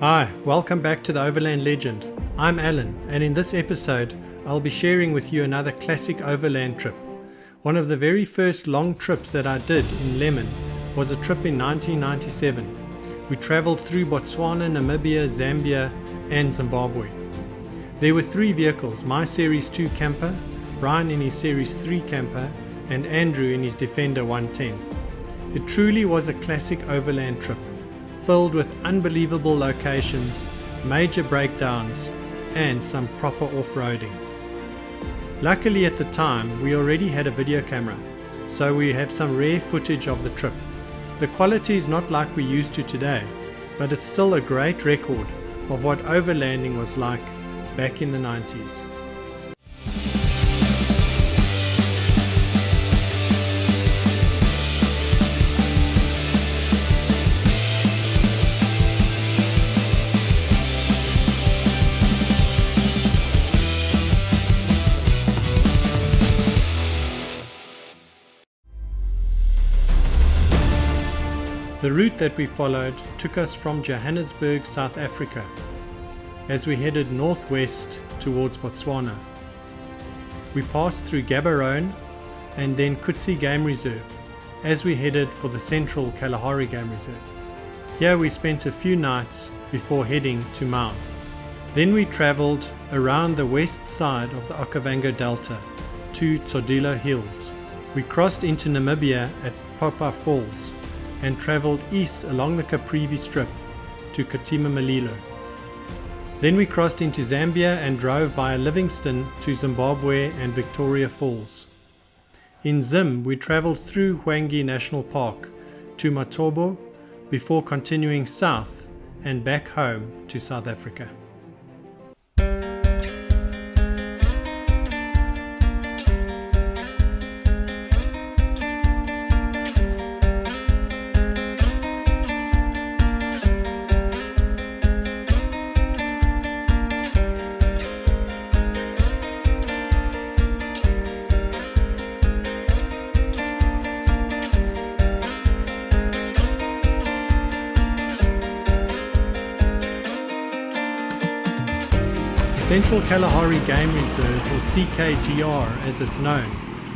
Hi, welcome back to the Overland Legend. I'm Alan, and in this episode I'll be sharing with you another classic overland trip. One of the very first long trips that I did in Lemon was a trip in 1997. We travelled through Botswana, Namibia, Zambia and Zimbabwe. There were 3 vehicles, my Series 2 camper, Brian in his Series 3 camper and Andrew in his Defender 110. It truly was a classic overland trip, filled with unbelievable locations, major breakdowns and some proper off-roading. Luckily at the time we already had a video camera, so we have some rare footage of the trip. The quality is not like we used to today, but it's still a great record of what overlanding was like back in the 90s. The route that we followed took us from Johannesburg, South Africa, as we headed northwest towards Botswana. We passed through Gaborone and then Kutsi Game Reserve as we headed for the Central Kalahari Game Reserve. Here we spent a few nights before heading to Hwange. Then we travelled around the west side of the Okavango Delta to Tsodilo Hills. We crossed into Namibia at Vic Falls and travelled east along the Caprivi strip to Katima Mullilo. Then we crossed into Zambia and drove via Livingstone to Zimbabwe and Victoria Falls. In Zim, we travelled through Hwange National Park to Matobo before continuing south and back home to South Africa. Central Kalahari Game Reserve, or CKGR as it's known,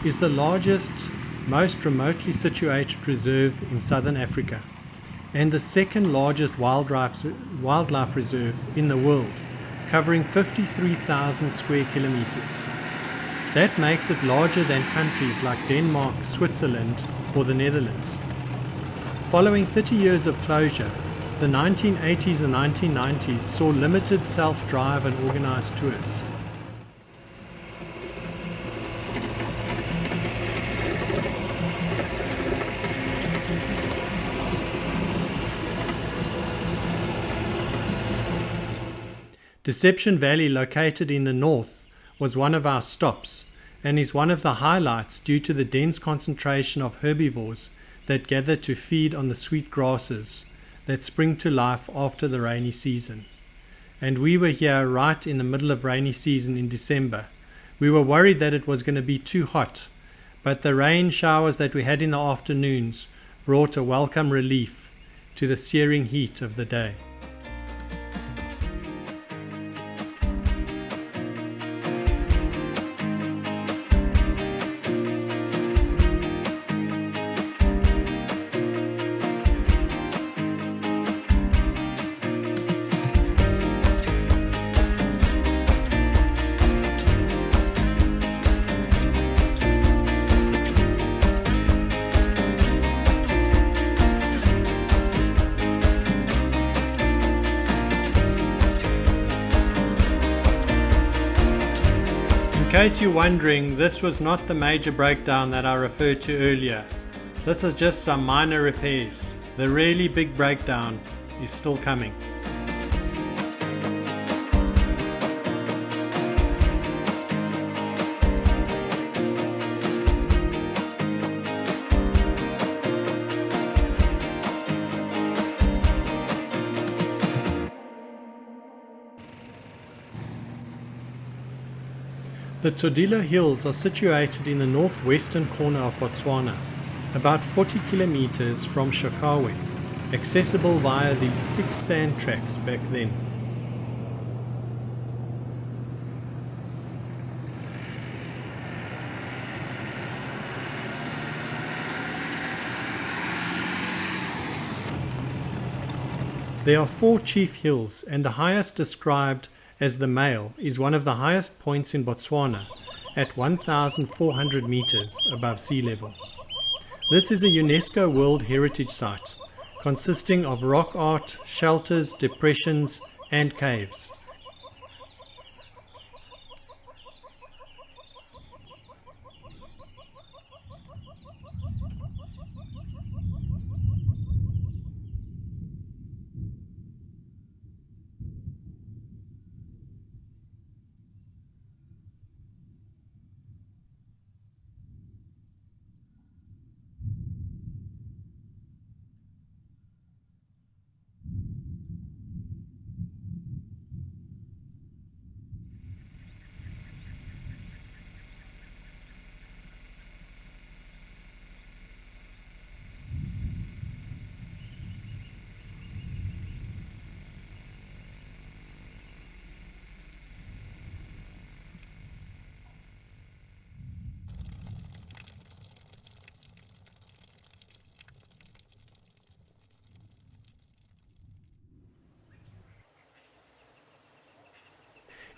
is the largest, most remotely situated reserve in southern Africa and the second largest wildlife reserve in the world, covering 53,000 square kilometers. That makes it larger than countries like Denmark, Switzerland or the Netherlands. Following 30 years of closure, the 1980s and 1990s saw limited self-drive and organized tours. Deception Valley, located in the north, was one of our stops and is one of the highlights due to the dense concentration of herbivores that gather to feed on the sweet grasses that spring to life after the rainy season. And we were here right in the middle of rainy season in December. We were worried that it was going to be too hot, but the rain showers that we had in the afternoons brought a welcome relief to the searing heat of the day. In case you're wondering, this was not the major breakdown that I referred to earlier. This is just some minor repairs. The really big breakdown is still coming. The Tsodilo Hills are situated in the northwestern corner of Botswana, about 40 kilometers from Shakawe. accessible via these thick sand tracks back then. There are 4 chief hills, and the highest, described as the Male, is one of the highest points in Botswana at 1,400 meters above sea level. This is a UNESCO World Heritage Site, consisting of rock art, shelters, depressions, and caves.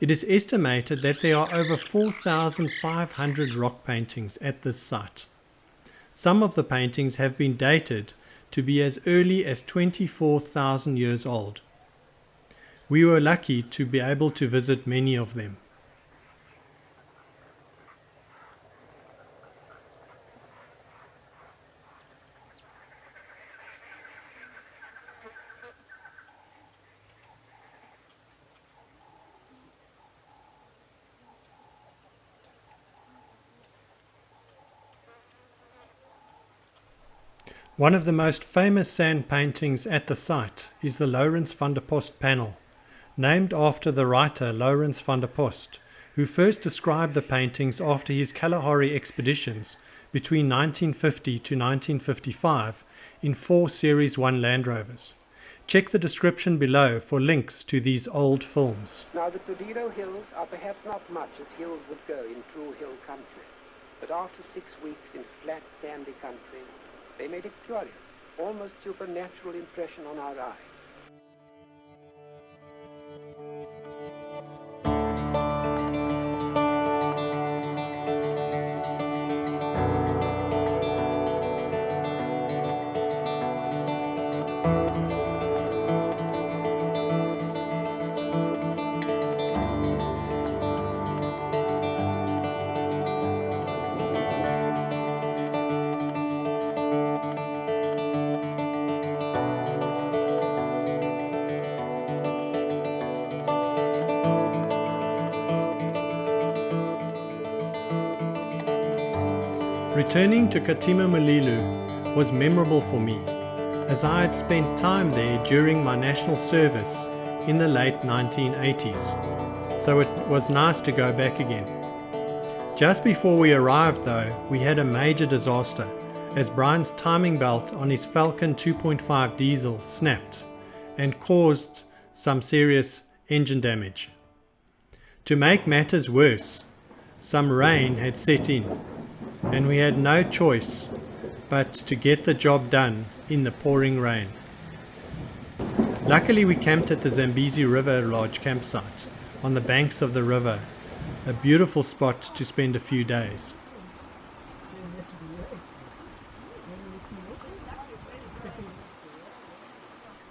It is estimated that there are over 4,500 rock paintings at this site. Some of the paintings have been dated to be as early as 24,000 years old. We were lucky to be able to visit many of them. One of the most famous sand paintings at the site is the Lourens van der Post panel, named after the writer Lourens van der Post, who first described the paintings after his Kalahari expeditions between 1950 to 1955 in 4 Series 1 Land Rovers. Check the description below for links to these old films. Now the Tsodilo Hills are perhaps not much as hills would go in true hill country, but after 6 weeks in flat sandy country, they made a curious, almost supernatural impression on our eye. Returning to Katima Mullilo was memorable for me, as I had spent time there during my national service in the late 1980s, so it was nice to go back again. Just before we arrived though, we had a major disaster as Brian's timing belt on his Falcon 2.5 diesel snapped and caused some serious engine damage. To make matters worse, some rain had set in, and we had no choice but to get the job done in the pouring rain. Luckily we camped at the Zambezi River Lodge campsite on the banks of the river, a beautiful spot to spend a few days.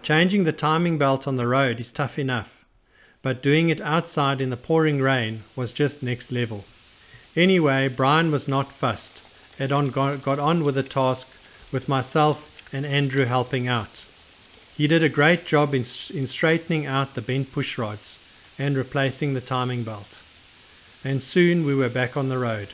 Changing the timing belt on the road is tough enough, but doing it outside in the pouring rain was just next level. Anyway, Brian was not fussed, had got on with the task with myself and Andrew helping out. He did a great job in straightening out the bent push rods and replacing the timing belt. And soon we were back on the road.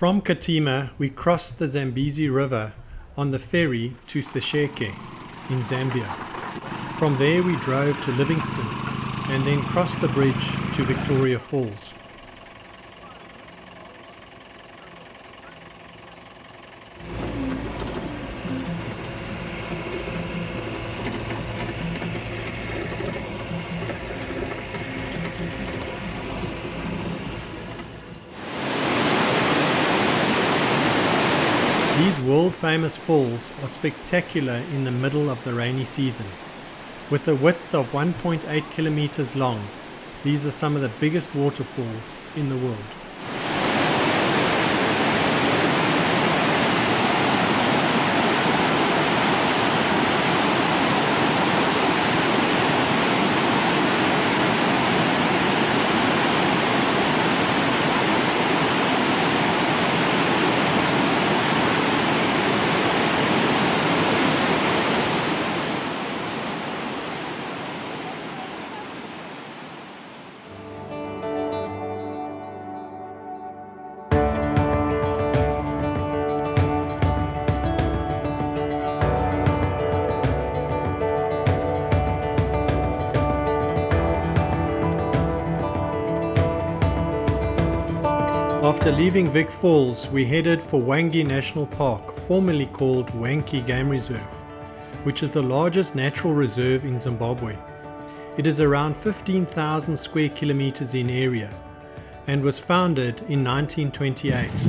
From Katima, we crossed the Zambezi River on the ferry to Sesheke in Zambia. From there we drove to Livingston and then crossed the bridge to Victoria Falls. These world-famous falls are spectacular in the middle of the rainy season. With a width of 1.8 kilometers long, these are some of the biggest waterfalls in the world. After leaving Vic Falls, we headed for Hwange National Park, formerly called Hwange Game Reserve, which is the largest natural reserve in Zimbabwe. It is around 15,000 square kilometers in area and was founded in 1928.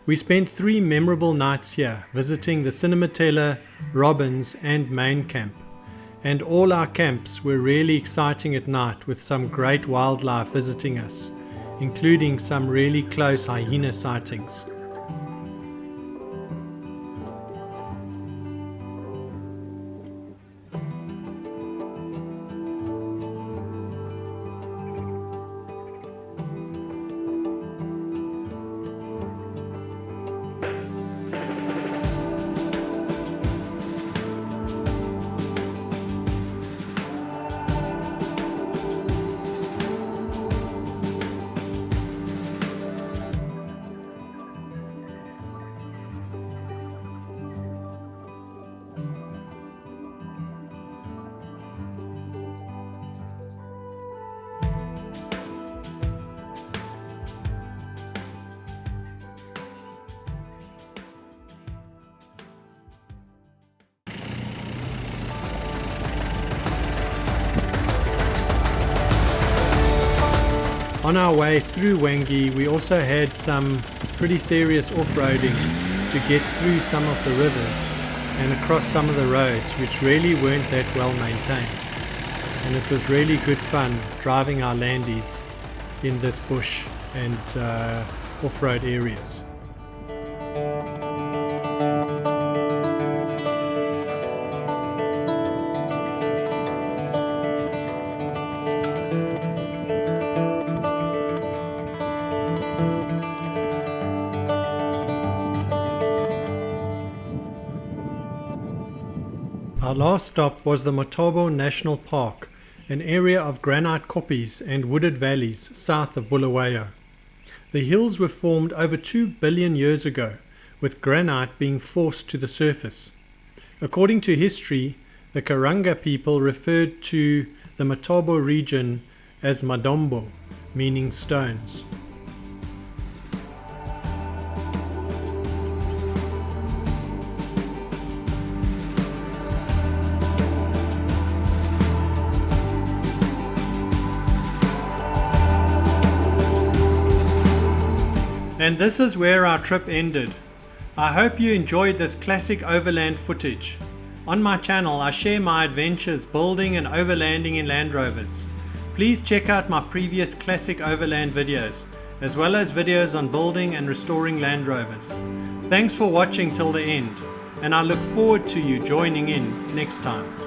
We spent 3 memorable nights here, visiting the Cinematella, Robbins and Main Camp. And all our camps were really exciting at night with some great wildlife visiting us, including some really close hyena sightings. On our way through Hwange, we also had some pretty serious off-roading to get through some of the rivers and across some of the roads, which really weren't that well maintained. And it was really good fun driving our landies in this bush and off-road areas. Our last stop was the Matobo National Park, an area of granite koppies and wooded valleys south of Bulawayo. The hills were formed over 2 billion years ago, with granite being forced to the surface. According to history, the Karanga people referred to the Matobo region as Madombo, meaning stones. And this is where our trip ended. I hope you enjoyed this classic overland footage. On my channel I share my adventures building and overlanding in Land Rovers. Please check out my previous classic overland videos, as well as videos on building and restoring Land Rovers. Thanks for watching till the end, and I look forward to you joining in next time.